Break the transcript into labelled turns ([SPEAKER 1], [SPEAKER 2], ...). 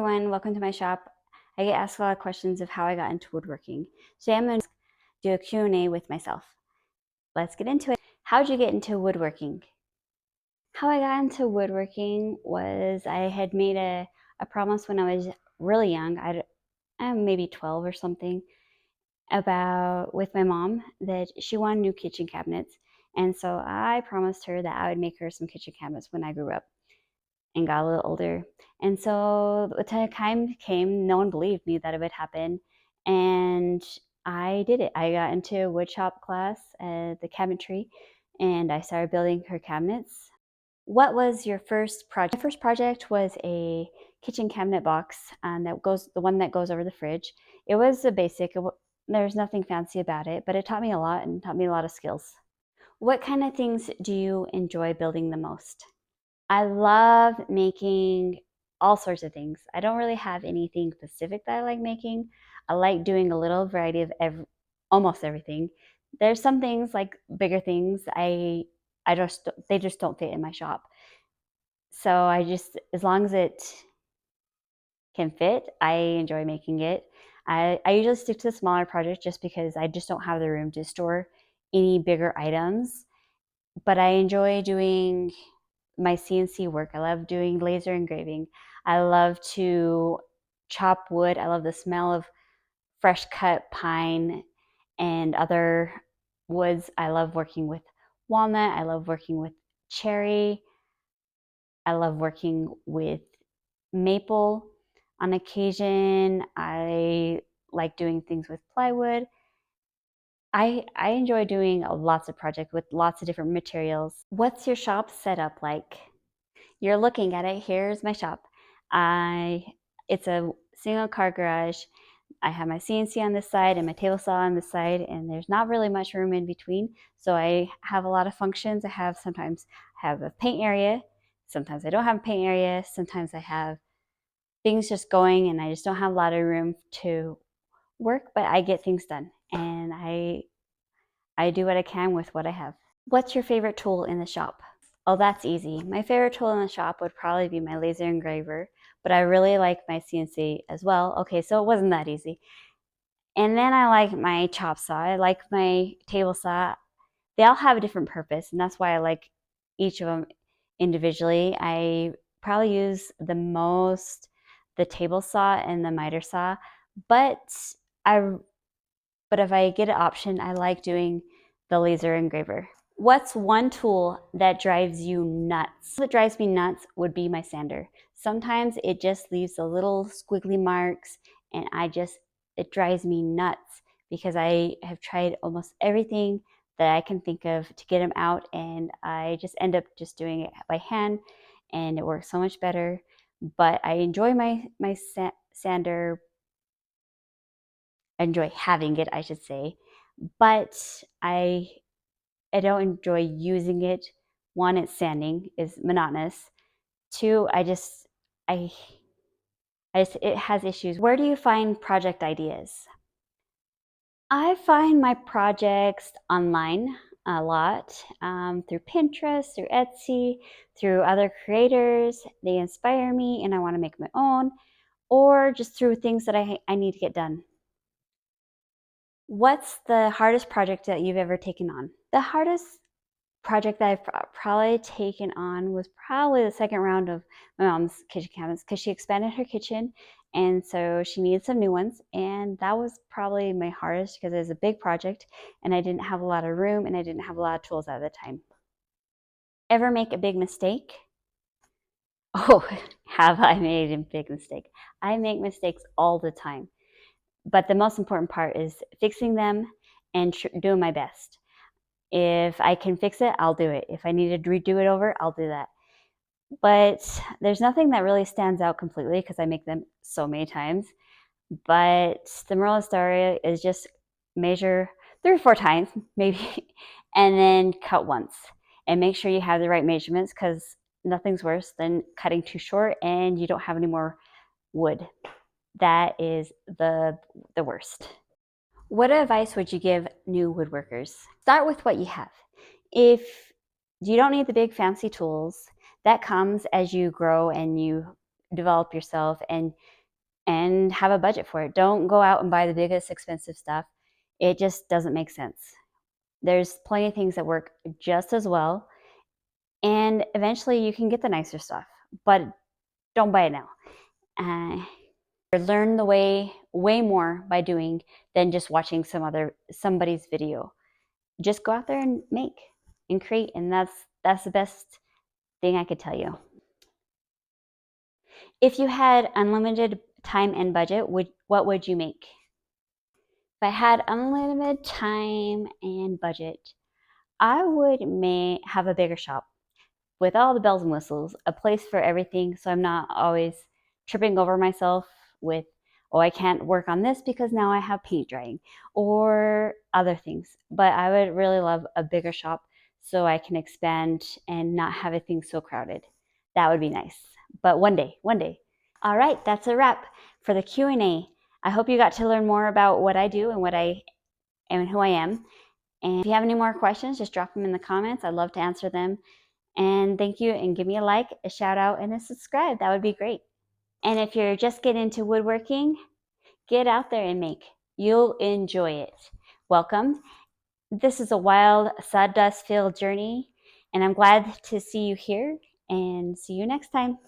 [SPEAKER 1] Everyone, welcome to my shop. I get asked a lot of questions of how I got into woodworking. Today I'm going to do a Q&A with myself. Let's get into it. How'd you get into woodworking? How I got into woodworking was I had made a promise when I was really young, I'm maybe 12 or something, with my mom that she wanted new kitchen cabinets. And so I promised her that I would make her some kitchen cabinets when I grew up and got a little older. And so the time came, no one believed me that it would happen. And I did it. I got into a wood shop class at the cabinetry and I started building her cabinets. What was your first project? My first project was a kitchen cabinet box the one that goes over the fridge. It was a basic, there's nothing fancy about it, but it taught me a lot and taught me a lot of skills. What kind of things do you enjoy building the most? I love making all sorts of things. I don't really have anything specific that I like making. I like doing a little variety of almost everything. There's some things like bigger things they just don't fit in my shop. So as long as it can fit, I enjoy making it. I usually stick to the smaller projects just because I just don't have the room to store any bigger items. But I enjoy doing my CNC work. I love doing laser engraving. I love to chop wood. I love the smell of fresh cut pine and other woods. I love working with walnut. I love working with cherry. I love working with maple. On occasion, I like doing things with plywood. I enjoy doing lots of projects with lots of different materials. What's your shop setup like? You're looking at it. Here's my shop. It's a single car garage. I have my CNC on this side and my table saw on this side, and there's not really much room in between. So I have a lot of functions. Sometimes I have a paint area. Sometimes I don't have a paint area. Sometimes I have things just going and I just don't have a lot of room to work, but I get things done and I do what I can with what I have. What's your favorite tool in the shop? Oh, that's easy. My favorite tool in the shop would probably be my laser engraver, but I really like my CNC as well. Okay, so it wasn't that easy. And then I like my chop saw. I like my table saw. They all have a different purpose, and that's why I like each of them individually. I probably use the table saw and the miter saw, but I but if I get an option, I like doing the laser engraver. What's one tool that drives you nuts? What drives me nuts would be my sander. Sometimes it just leaves the little squiggly marks and it drives me nuts because I have tried almost everything that I can think of to get them out, and I just end up just doing it by hand and it works so much better. But I enjoy my sander. I enjoy having it, I should say, but I don't enjoy using it. One, it's sanding is monotonous. Two, I, it has issues. Where do you find project ideas? I find my projects online a lot, through Pinterest, through Etsy, through other creators. They inspire me and I want to make my own, or just through things that I need to get done. What's the hardest project that you've ever taken on? The hardest project that I've probably taken on was probably the second round of my mom's kitchen cabinets, because she expanded her kitchen and so she needed some new ones, and that was probably my hardest because it was a big project and I didn't have a lot of room and I didn't have a lot of tools at the time. Ever make a big mistake? Oh, have I made a big mistake? I make mistakes all the time, but the most important part is fixing them and doing my best. If I can fix it, I'll do it. If I need to redo it over, I'll do that. But there's nothing that really stands out completely because I make them so many times. But the moral of the story is just measure 3 or 4 times, maybe, and then cut once. And make sure you have the right measurements, because nothing's worse than cutting too short and you don't have any more wood. That is the worst. What advice would you give new woodworkers? Start with what you have. If you don't need the big fancy tools, that comes as you grow and you develop yourself and have a budget for it. Don't go out and buy the biggest expensive stuff. It just doesn't make sense. There's plenty of things that work just as well, and eventually you can get the nicer stuff, but don't buy it now. Learn the way more by doing than just watching somebody's video. Just go out there and make and create, and that's the best thing I could tell you. If you had unlimited time and budget, what would you make? If I had unlimited time and budget, I would have a bigger shop with all the bells and whistles, a place for everything, so I'm not always tripping over myself with, oh, I can't work on this because now I have paint drying or other things. But I would really love a bigger shop so I can expand and not have everything so crowded. That would be nice. But one day. All right, that's a wrap for the Q&A. I hope you got to learn more about what I do and who I am. And if you have any more questions, just drop them in the comments. I'd love to answer them. And thank you, and give me a like, a shout out, and a subscribe. That would be great. And if you're just getting into woodworking, get out there and make. You'll enjoy it. Welcome. This is a wild sawdust filled journey, and I'm glad to see you here, and see you next time.